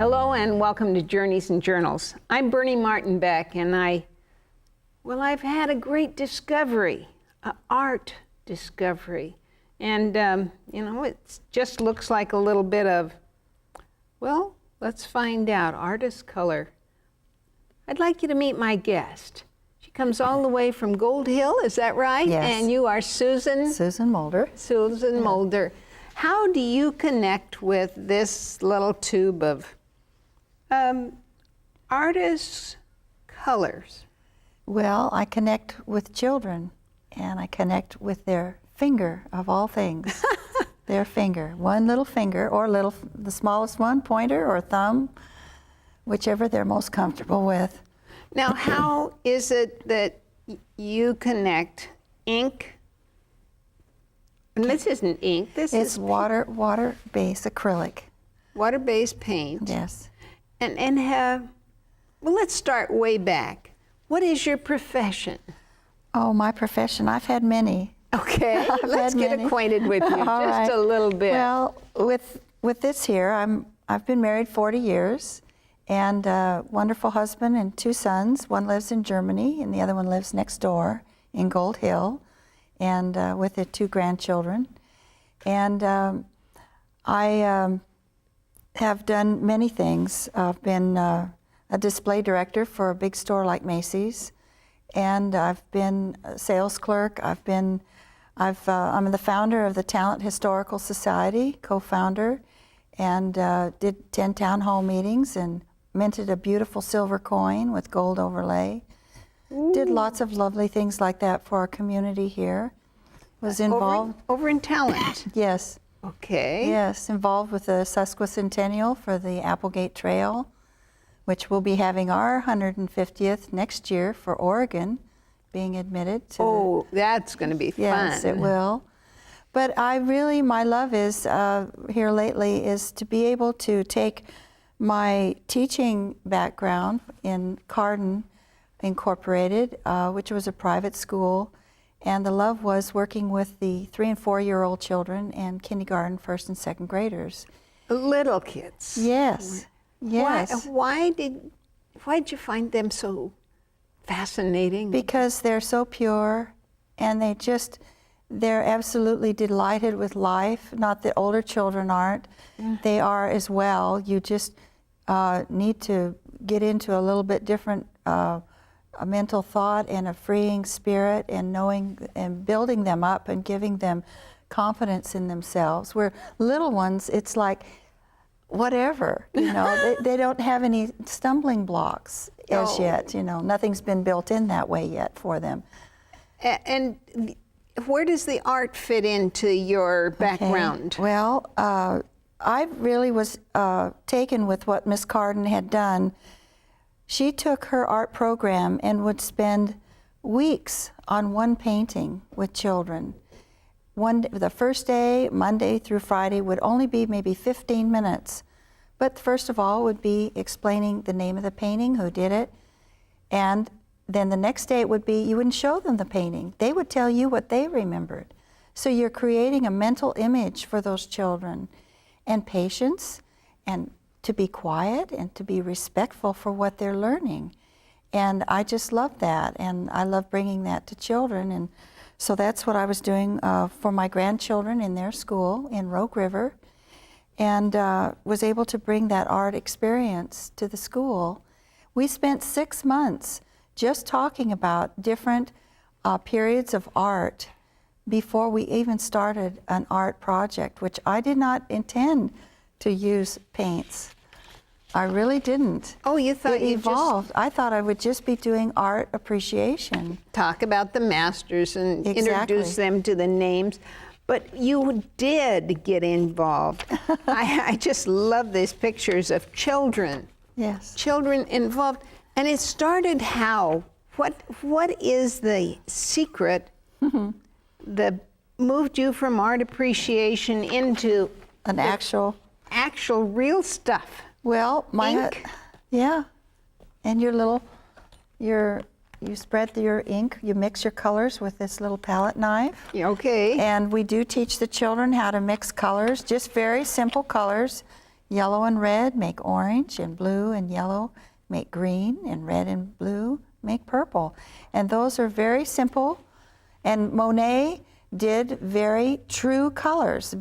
Hello and welcome to Journeys and Journals. I'm Bernie Martin Beck, and I've had a great discovery, an art discovery. And, it just looks like a little bit of, well, let's find out, artist color. I'd like you to meet my guest. She comes all the way from Gold Hill, is that right? Yes. And you are Susan? Susan Moulder. Susan Moulder. How do you connect with this little tube of artists' colors? Well, I connect with children, and I connect with their finger, of all things. Their finger. One little finger, or the smallest one, pointer or thumb, whichever they're most comfortable with. Now, how is it that you connect ink? And this isn't ink, this It's is water-based acrylic. water-based paint. Yes. Well, let's start way back. What is your profession? Oh, my profession, I've had many. Okay, let's get many. acquainted with you All just right. a little bit. Well, with this here, I've been married 40 years, and a wonderful husband and 2 sons. One lives in Germany, and the other one lives next door in Gold Hill, and with their 2 grandchildren. And I have done many things. I've been a display director for a big store like Macy's, and I've been a sales clerk. I'm the founder of the Talent Historical Society, co-founder, and did 10 town hall meetings and minted a beautiful silver coin with gold overlay. Ooh. Did lots of lovely things like that for our community here. Was involved. Over in talent. Yes. Okay. Yes, involved with the Sesquicentennial for the Applegate Trail, which we'll be having our 150th next year for Oregon, being admitted to. That's going to be fun. Yes, it will. But my love is, here lately, is to be able to take my teaching background in Carden Incorporated, which was a private school, and the love was working with the 3- and 4-year-old children and kindergarten, 1st and 2nd graders. Little kids. Yes, yes. Why'd you find them so fascinating? Because they're so pure, and they're absolutely delighted with life. Not that older children aren't. They are as well. You just need to get into a little bit different a mental thought and a freeing spirit, and knowing and building them up and giving them confidence in themselves. Where little ones, it's like, whatever, they don't have any stumbling blocks as yet, nothing's been built in that way yet for them. And where does the art fit into your background? Okay. Well, I really was taken with what Miss Carden had done. She took her art program and would spend weeks on one painting with children. The first day, Monday through Friday, would only be maybe 15 minutes. But first of all would be explaining the name of the painting, who did it, and then the next day it would be, you wouldn't show them the painting. They would tell you what they remembered. So you're creating a mental image for those children, and patience, and to be quiet and to be respectful for what they're learning. And I just love that, and I love bringing that to children. And so that's what I was doing for my grandchildren in their school in Rogue River, and was able to bring that art experience to the school. We spent 6 months just talking about different periods of art before we even started an art project, which I did not intend to use paints. I really didn't. Oh, you thought it evolved. I thought I would just be doing art appreciation. Talk about the masters and introduce them to the names. But you did get involved. I just love these pictures of children. Yes. Children involved. And it started how? What is the secret that moved you from art appreciation into an actual real stuff? Well, ink? Yeah. And you spread your ink, you mix your colors with this little palette knife. Okay. And we do teach the children how to mix colors, just very simple colors. Yellow and red make orange, and blue and yellow make green, and red and blue make purple. And those are very simple. And Monet did very true colors,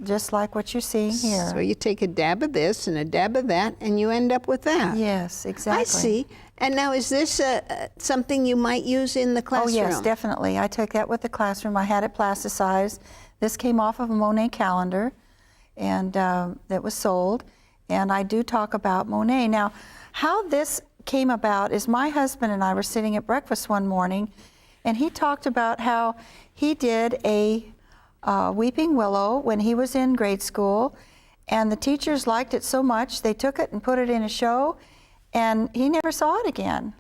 just like what you're seeing here. So you take a dab of this and a dab of that, and you end up with that. Yes, exactly. I see. And now, is this something you might use in the classroom? Oh, yes, definitely. I took that with the classroom. I had it plasticized. This came off of a Monet calendar, and that was sold. And I do talk about Monet. Now, how this came about is my husband and I were sitting at breakfast one morning, and he talked about how he did a weeping willow when he was in grade school, and the teachers liked it so much they took it and put it in a show, and he never saw it again.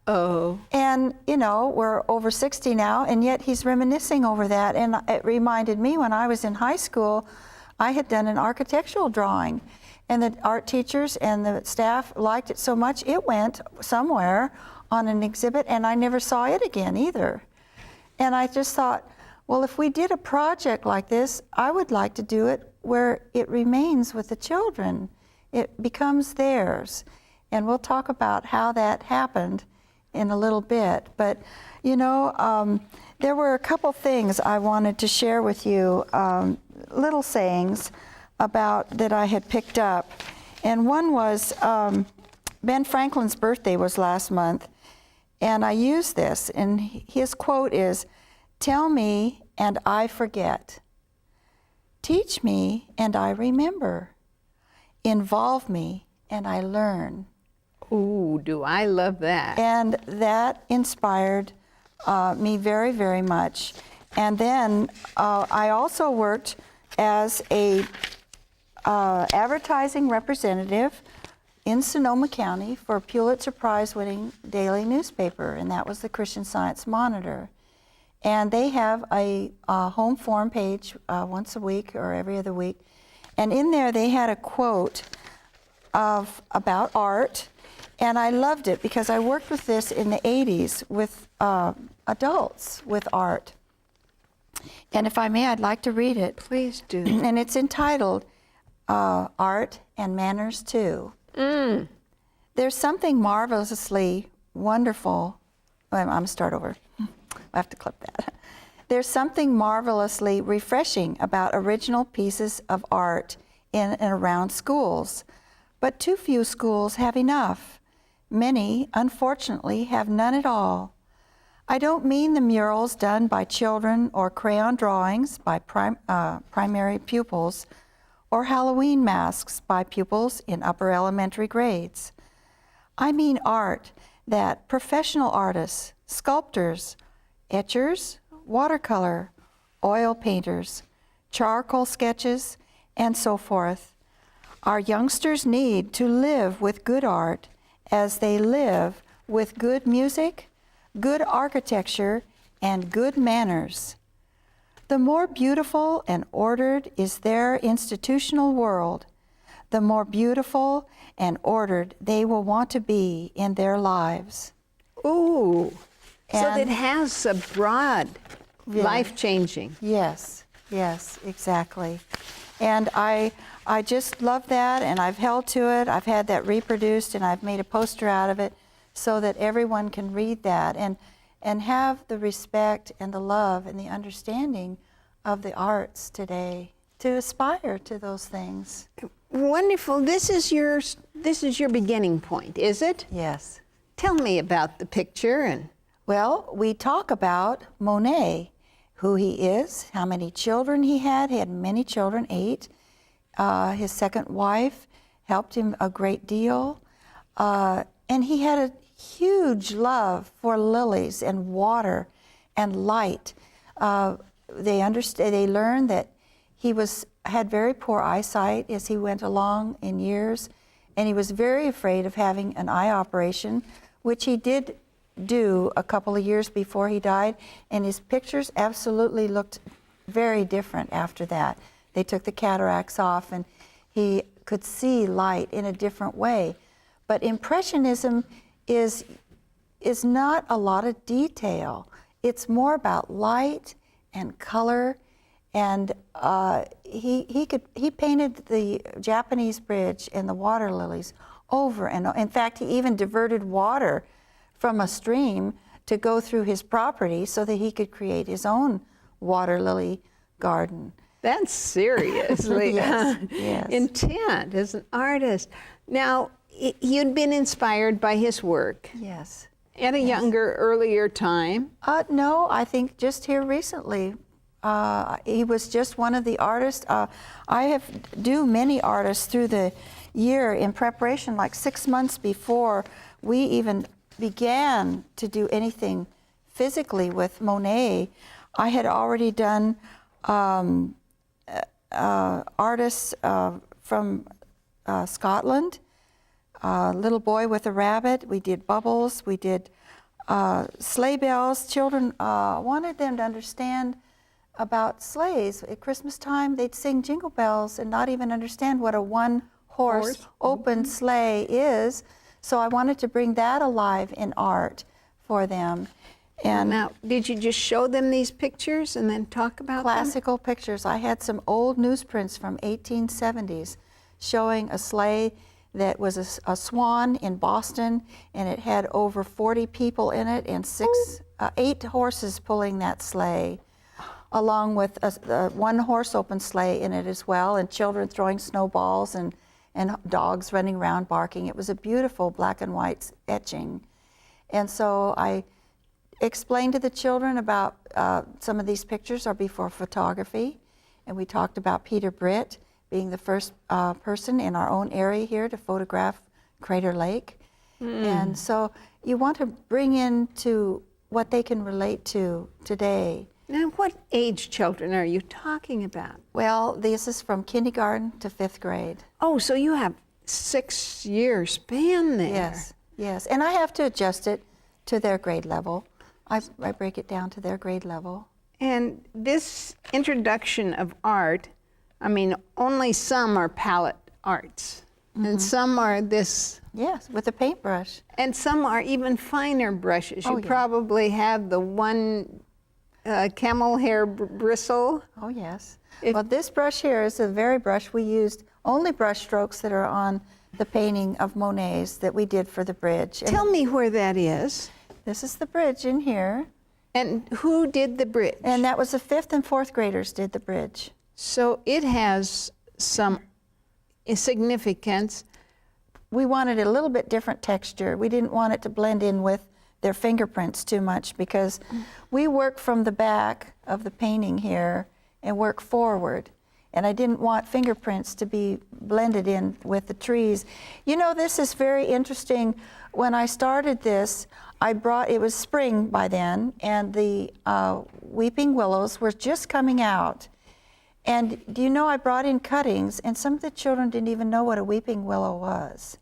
Oh. And, you know, we're over 60 now, and yet he's reminiscing over that. And it reminded me when I was in high school, I had done an architectural drawing, and the art teachers and the staff liked it so much, it went somewhere on an exhibit, and I never saw it again either. And I just thought, well, if we did a project like this, I would like to do it where it remains with the children. It becomes theirs. And we'll talk about how that happened in a little bit. But, you know, there were a couple things I wanted to share with you, little sayings about that I had picked up. And one was, Ben Franklin's birthday was last month, and I used this, and his quote is, "Tell me and I forget. Teach me and I remember. Involve me and I learn." Ooh, do I love that. And that inspired me very, very much. And then I also worked as a advertising representative in Sonoma County for a Pulitzer Prize-winning daily newspaper, and that was the Christian Science Monitor. And they have a home forum page once a week or every other week. And in there they had a quote about art, and I loved it because I worked with this in the 80s with adults with art. And if I may, I'd like to read it. Please do. And it's entitled, Art and Manners Too. There's something marvelously wonderful. I'm going to start over. I have to clip that. There's something marvelously refreshing about original pieces of art in and around schools, but too few schools have enough. Many, unfortunately, have none at all. I don't mean the murals done by children or crayon drawings by primary pupils, or Halloween masks by pupils in upper elementary grades. I mean art that professional artists, sculptors, etchers, watercolor, oil painters, charcoal sketches, and so forth. Our youngsters need to live with good art as they live with good music, good architecture, and good manners. The more beautiful and ordered is their institutional world, the more beautiful and ordered they will want to be in their lives. Ooh, so And- that has a broad, life-changing. Yes, yes, exactly. And I just love that, and I've held to it. I've had that reproduced, and I've made a poster out of it so that everyone can read that and have the respect and the love and the understanding of the arts today to aspire to those things. Wonderful. This is your beginning point, is it? Yes. Tell me about the picture and. Well, we talk about Monet, who he is, how many children he had. He had many children, 8. His second wife helped him a great deal. And he had a huge love for lilies and water and light. They learned that he had very poor eyesight as he went along in years, and he was very afraid of having an eye operation, which he did do a couple of years before he died, and his pictures absolutely looked very different after that. They took the cataracts off, and he could see light in a different way. But Impressionism is not a lot of detail. It's more about light and color And he painted the Japanese bridge and the water lilies over and in fact, he even diverted water from a stream to go through his property so that he could create his own water lily garden. That's seriously yes. intent as an artist. Now, you'd been inspired by his work. Yes. At a younger, earlier time? No, I think just here recently. He was just one of the artists. I do many artists through the year in preparation, like 6 months before we even began to do anything physically with Monet. I had already done artists from Scotland, Little Boy with a Rabbit. We did bubbles. We did sleigh bells. Children wanted them to understand about sleighs. At Christmas time, they'd sing jingle bells and not even understand what a one-horse open sleigh is. So I wanted to bring that alive in art for them. And now, did you just show them these pictures and then talk about classical pictures? I had some old newsprints from 1870s showing a sleigh that was a swan in Boston, and it had over 40 people in it and 8 horses pulling that sleigh, along with a one-horse open sleigh in it as well, and children throwing snowballs and dogs running around barking. It was a beautiful black and white etching. And so I explained to the children about some of these pictures are before photography, and we talked about Peter Britt being the first person in our own area here to photograph Crater Lake. And so you want to bring into what they can relate to today. Now, what age children are you talking about? Well, this is from kindergarten to 5th grade. Oh, so you have 6-year span there. Yes, yes. And I have to adjust it to their grade level. I break it down to their grade level. And this introduction of art, I mean, only some are palette arts, and some are this. Yes, with a paintbrush. And some are even finer brushes. You probably have the one camel hair bristle. Oh, yes. Well, this brush here is the very brush we used, only brush strokes that are on the painting of Monet's that we did for the bridge. Tell me where that is. This is the bridge in here. And who did the bridge? And that was the 5th and 4th graders did the bridge. So it has some significance. We wanted a little bit different texture. We didn't want it to blend in with their fingerprints too much because we work from the back of the painting here and work forward. And I didn't want fingerprints to be blended in with the trees. You know, this is very interesting. When I started this, it was spring by then, and the weeping willows were just coming out. And do you know, I brought in cuttings, and some of the children didn't even know what a weeping willow was.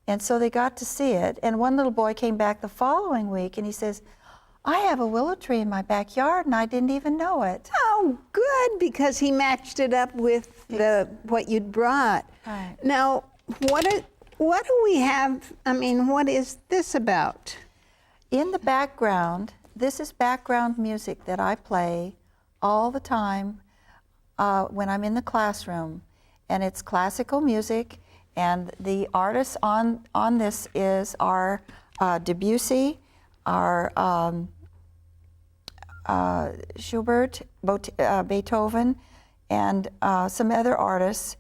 And so they got to see it. And one little boy came back the following week, and he says, I have a willow tree in my backyard, and I didn't even know it. Oh, good, because he matched it up with what you'd brought. Right. Now, what do we have? I mean, what is this about? In the background, this is background music that I play all the time when I'm in the classroom, and it's classical music, and the artists on this is our Debussy, our Schubert, Beethoven, and some other artists,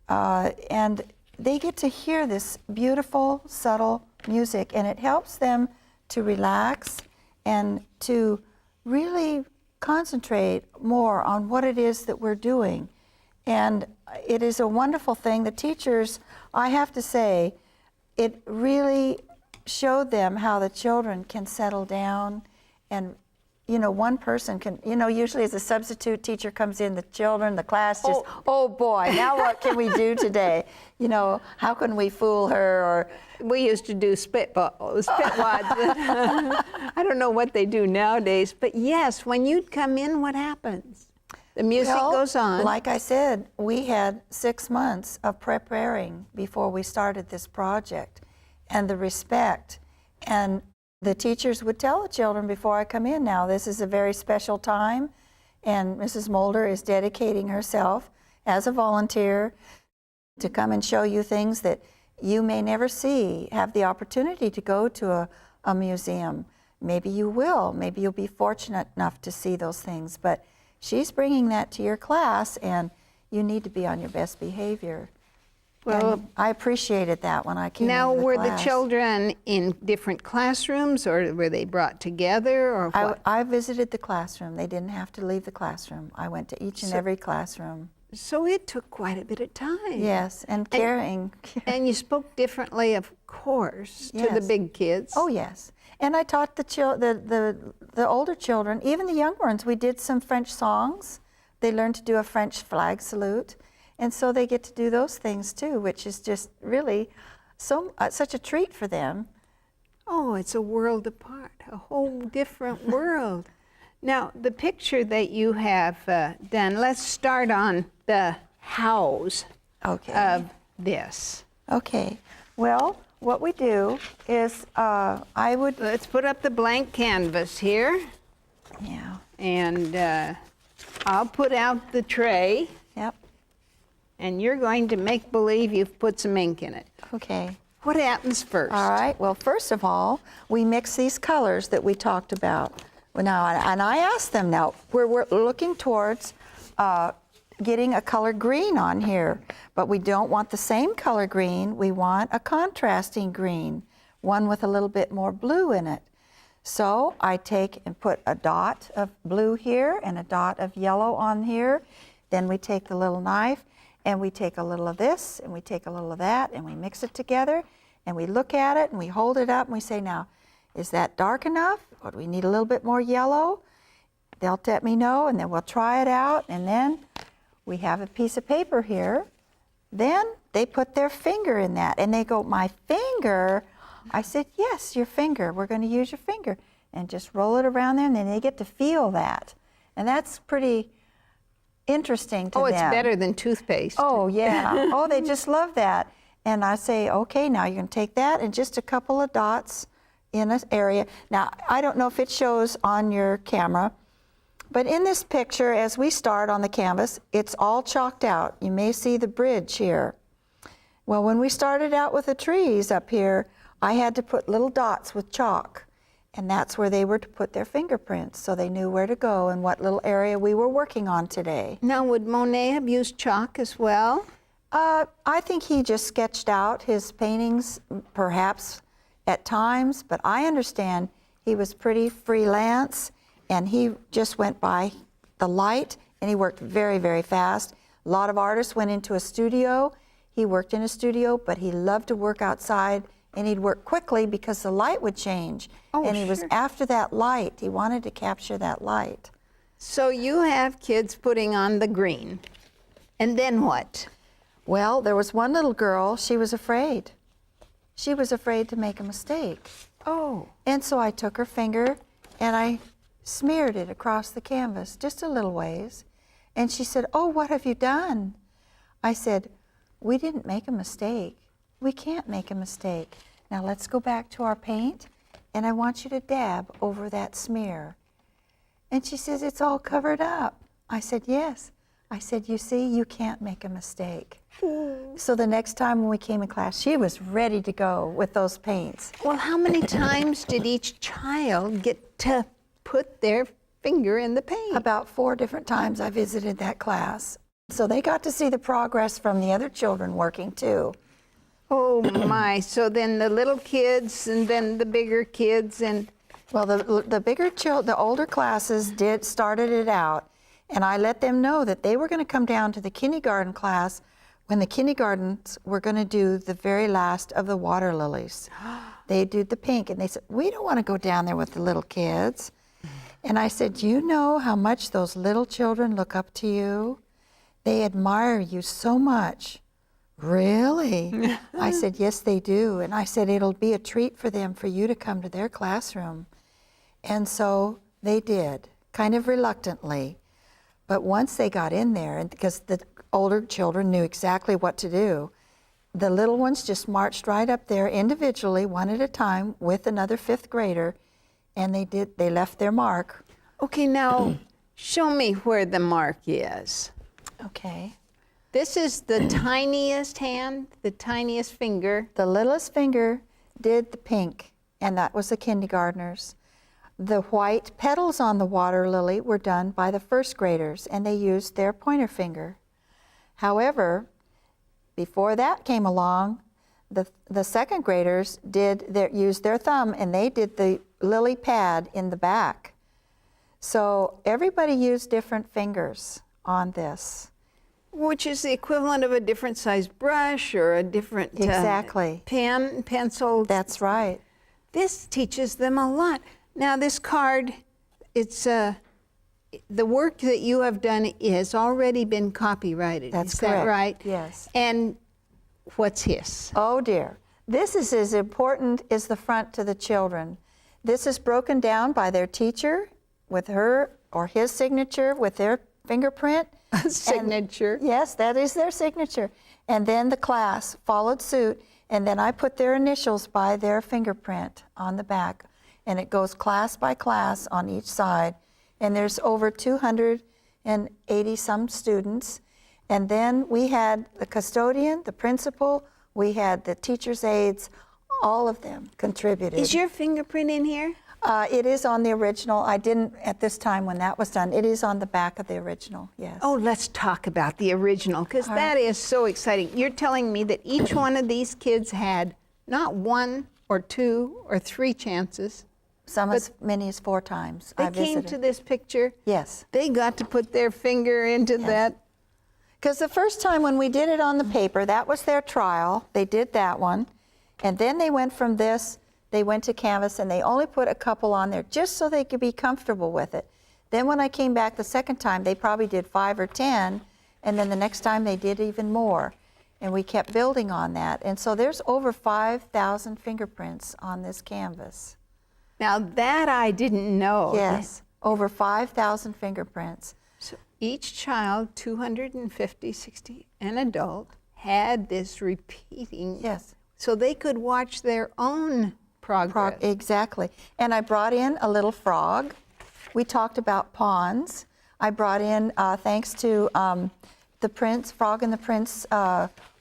and they get to hear this beautiful, subtle music, and it helps them to relax and to really concentrate more on what it is that we're doing. And it is a wonderful thing. The teachers, I have to say, it really showed them how the children can settle down. And, you know, one person can, you know, usually as a substitute teacher comes in, the children, the class just, oh boy, now what can we do today? You know, how can we fool her? Or we used to do spitwads. I don't know what they do nowadays, but yes, when you'd come in, what happens? The music goes on. Like I said, we had 6 months of preparing before we started this project, and the respect. And the teachers would tell the children before I come in, now this is a very special time, And Mrs. Moulder is dedicating herself as a volunteer to come and show you things that you may never see, have the opportunity to go to a museum. Maybe you will. Maybe you'll be fortunate enough to see those things. But she's bringing that to your class, and you need to be on your best behavior. Well, and I appreciated that when I came now, into the were class. the children in different classrooms, or were they brought together, or what? I visited the classroom. They didn't have to leave the classroom. I went to each and every classroom. So it took quite a bit of time. Yes, and caring. And you spoke differently, of course, to the Yes. big kids. Oh, yes. And I taught the older children, even the young ones. We did some French songs. They learned to do a French flag salute. And so they get to do those things too, which is just really such a treat for them. Oh, it's a world apart, a whole different world. Now, the picture that you have done, let's start on the hows of this. Okay. Well, what we do is Let's put up the blank canvas here, Yeah. and I'll put out the tray, Yep. and you're going to make believe you've put some ink in it. Okay. What happens first? All right. Well, first of all, we mix these colors that we talked about. Now, and I asked them now, we're looking towards getting a color green on here, but we don't want the same color green. We want a contrasting green, one with a little bit more blue in it. So I take and put a dot of blue here and a dot of yellow on here. Then we take the little knife and we take a little of this and we take a little of that and we mix it together and we look at it and we hold it up and we say, now, is that dark enough? Or do we need a little bit more yellow? They'll let me know, and then we'll try it out, and then we have a piece of paper here. Then they put their finger in that, and they go, my finger? I said, yes, your finger. We're going to use your finger. And just roll it around there, and then they get to feel that. And that's pretty interesting to them. Oh, it's better than toothpaste. Oh, yeah. Oh, they just love that. And I say, okay, now you're going to take that and just a couple of dots in an area. Now, I don't know if it shows on your camera, but in this picture, as we start on the canvas, it's all chalked out. You may see the bridge here. Well, when we started out with the trees up here, I had to put little dots with chalk, and that's where they were to put their fingerprints, so they knew where to go and what little area we were working on today. Now, would Monet have used chalk as well? I think he just sketched out his paintings, perhaps at times, but I understand he was pretty freelance, and he just went by the light, and he worked very, very fast. A lot of artists went into a studio. He worked in a studio, but he loved to work outside, and he'd work quickly because the light would change. Oh, and he was sure. after that light. He wanted to capture that light. So you have kids putting on the green. And then what? Well, there was one little girl, she was afraid. She was afraid to make a mistake. Oh. And so I took her finger and I smeared it across the canvas just a little ways. And she said, oh, what have you done? I said, we didn't make a mistake. We can't make a mistake. Now let's go back to our paint, and I want you to dab over that smear. And she says, it's all covered up. I said, yes. I said, you see, you can't make a mistake. So the next time when we came in class, she was ready to go with those paints. Well, how many times did each child get to put their finger in the paint? About 4 different times I visited that class. So they got to see the progress from the other children working too. Oh my, so then the little kids and then the bigger kids and... Well, the older classes started it out, and I let them know that they were going to come down to the kindergarten class when the kindergartens were going to do the very last of the water lilies. They did the pink, and they said, we don't want to go down there with the little kids. And I said, you know how much those little children look up to you? They admire you so much. Really? I said, yes, they do. And I said, it'll be a treat for them for you to come to their classroom. And so they did, kind of reluctantly. But once they got in there, and because the older children knew exactly what to do, the little ones just marched right up there individually, one at a time, with another 5th grader, and they left their mark. Okay, now, Show me where the mark is. Okay. This is the tiniest hand, the tiniest finger. The littlest finger did the pink, and that was the kindergartners. The white petals on the water lily were done by the first graders, and they used their pointer finger. However, before that came along, the second graders used their thumb, and they did the lily pad in the back. So everybody used different fingers on this. Which is the equivalent of a different size brush or a different Exactly. pen, pencil. That's right. This teaches them a lot. Now this card, it's the work that you have done has already been copyrighted. That's is correct. that right? Yes. And what's his? Oh dear. This is as important as the front to the children. This is broken down by their teacher with her or his signature with their fingerprint. Signature. Yes, that is their signature. And then the class followed suit, and then I put their initials by their fingerprint on the back. And it goes class by class on each side. And there's over 280 some students. And then we had the custodian, the principal, we had the teacher's aides, all of them contributed. Is your fingerprint in here? It is on the original. I didn't at this time when that was done. It is on the back of the original, yes. Oh, let's talk about the original, because that is so exciting. You're telling me that each one of these kids had not 1 or 2 or 3 chances. Some as many as 4 times. They I came visited. to this picture. Yes. They got to put their finger into that. Because the first time when we did it on the paper, that was their trial. They did that one. And then they went from this, they went to canvas, and they only put a couple on there just so they could be comfortable with it. Then when I came back the second time, they probably did 5 or 10, and then the next time they did even more. And we kept building on that. And so there's over 5,000 fingerprints on this canvas. Now that I didn't know. Yes, over 5,000 fingerprints. So each child, 250, 60, an adult, had this repeating. Yes. So they could watch their own progress. Exactly. And I brought in a little frog. We talked about ponds. I brought in, thanks to the Prince, Frog and the Prince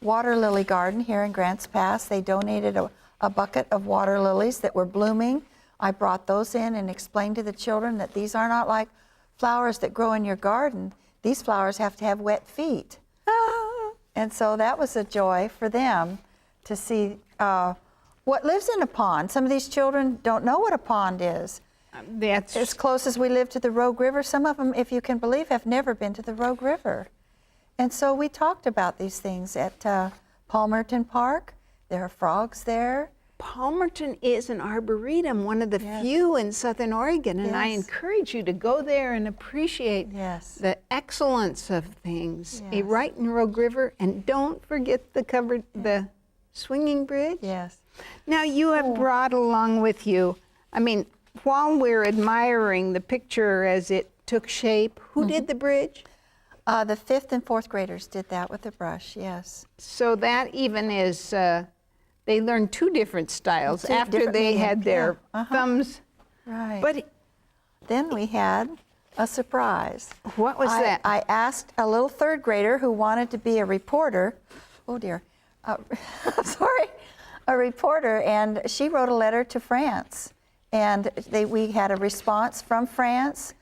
water lily garden here in Grants Pass, they donated a bucket of water lilies that were blooming. I brought those in and explained to the children that these are not like flowers that grow in your garden. These flowers have to have wet feet. And so that was a joy for them to see what lives in a pond. Some of these children don't know what a pond is. That's As close as we live to the Rogue River, some of them, if you can believe, have never been to the Rogue River. And so we talked about these things at Palmerton Park. There are frogs there. Palmerton is an arboretum, one of the few in Southern Oregon, and I encourage you to go there and appreciate the excellence of things. Right in Rogue River, and don't forget the swinging bridge. Yes. Now you have brought along with you, I mean, while we're admiring the picture as it took shape, who did the bridge? The 5th and 4th graders did that with a brush, yes. So that even is, they learned 2 different styles after they had their thumbs. Right. But then we had a surprise. What was that? I asked a little 3rd grader who wanted to be a reporter, oh dear, sorry, a reporter, and she wrote a letter to France. And we had a response from France,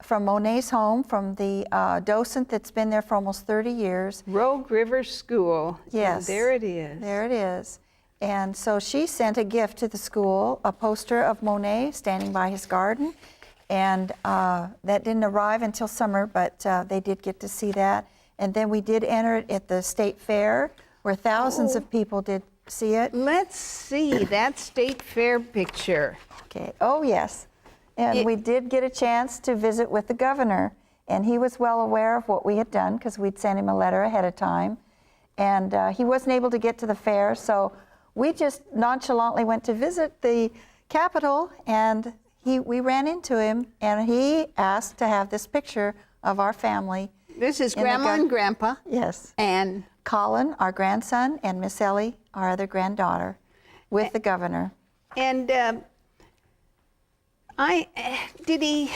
from Monet's home, from the docent that's been there for almost 30 years. Rogue River School. Yes. There it is. There it is. And so she sent a gift to the school, a poster of Monet standing by his garden. And that didn't arrive until summer, but they did get to see that. And then we did enter it at the state fair, where thousands of people did see it. Let's see that state fair picture. Okay. Oh, yes. And we did get a chance to visit with the governor, and he was well aware of what we had done because we'd sent him a letter ahead of time. And he wasn't able to get to the fair, so we just nonchalantly went to visit the Capitol, and we ran into him, and he asked to have this picture of our family. This is Grandma and Grandpa. Yes. And Colin, our grandson, and Miss Ellie, our other granddaughter, with the governor. And did he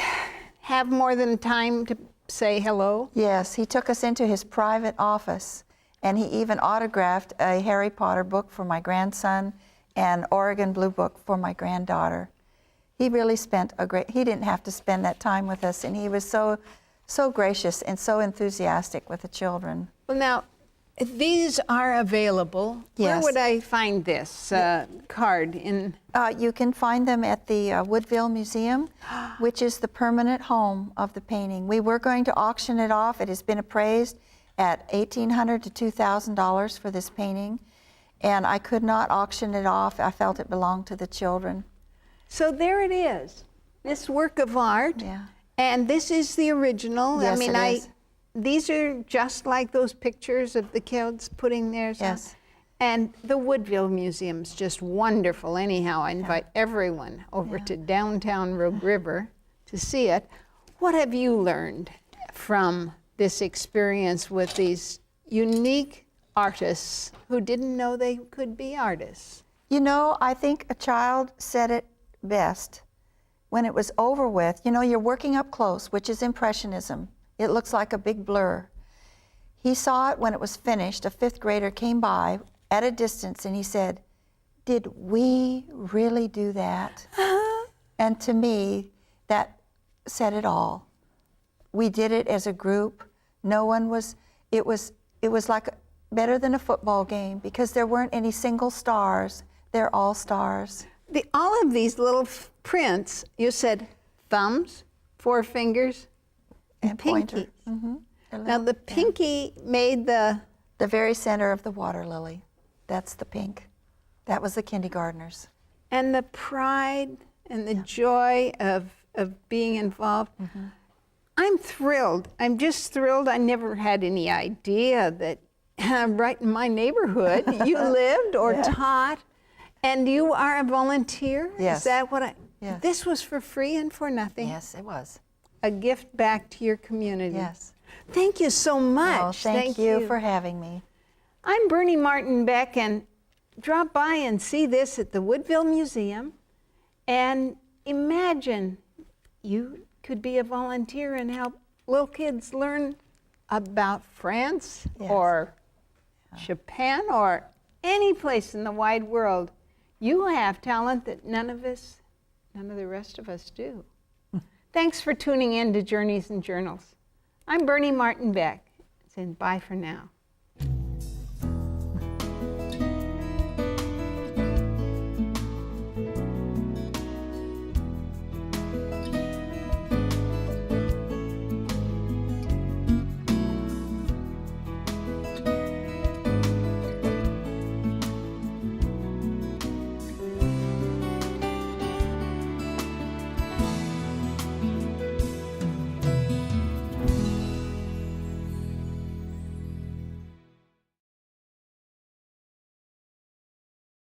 have more than time to say hello? Yes, he took us into his private office, and he even autographed a Harry Potter book for my grandson and Oregon Blue book for my granddaughter. He really spent he didn't have to spend that time with us, and he was so gracious and so enthusiastic with the children. Well, now, these are available. Where Yes. would I find this card? You can find them at the Woodville Museum, which is the permanent home of the painting. We were going to auction it off. It has been appraised at $1,800 to $2,000 for this painting, and I could not auction it off. I felt it belonged to the children. So there it is, this work of art. Yeah. And this is the original. Yes, I mean, it is. These are just like those pictures of the kids putting theirs on. Yes. And the Woodville Museum's just wonderful. Anyhow, I invite everyone over to downtown Rogue River to see it. What have you learned from this experience with these unique artists who didn't know they could be artists? You know, I think a child said it best when it was over with. You know, you're working up close, which is Impressionism. It looks like a big blur. He saw it when it was finished. A fifth grader came by at a distance and he said, "Did we really do that?" And to me, that said it all. We did it as a group. No one was, it was like better than a football game because there weren't any single stars. They're all stars. All of these little prints, you said thumbs, four fingers, and pinky. Mm-hmm. Now the pinky made the very center of the water lily. That's the pink. That was the kindergartners. and the pride and the joy of being involved. Mm-hmm. I'm thrilled. I'm just thrilled. I never had any idea that right in my neighborhood you lived or taught, and you are a volunteer. Yes. Is that what I? Yes. This was for free and for nothing. Yes, it was. A gift back to your community. Yes. Thank you so much. Oh, thank you for having me. I'm Bernie Martin Beck, and drop by and see this at the Woodville Museum. And imagine you could be a volunteer and help little kids learn about France or Japan or any place in the wide world. You have talent that none of the rest of us do. Thanks for tuning in to Journeys and Journals. I'm Bernie Martin Beck, saying bye for now.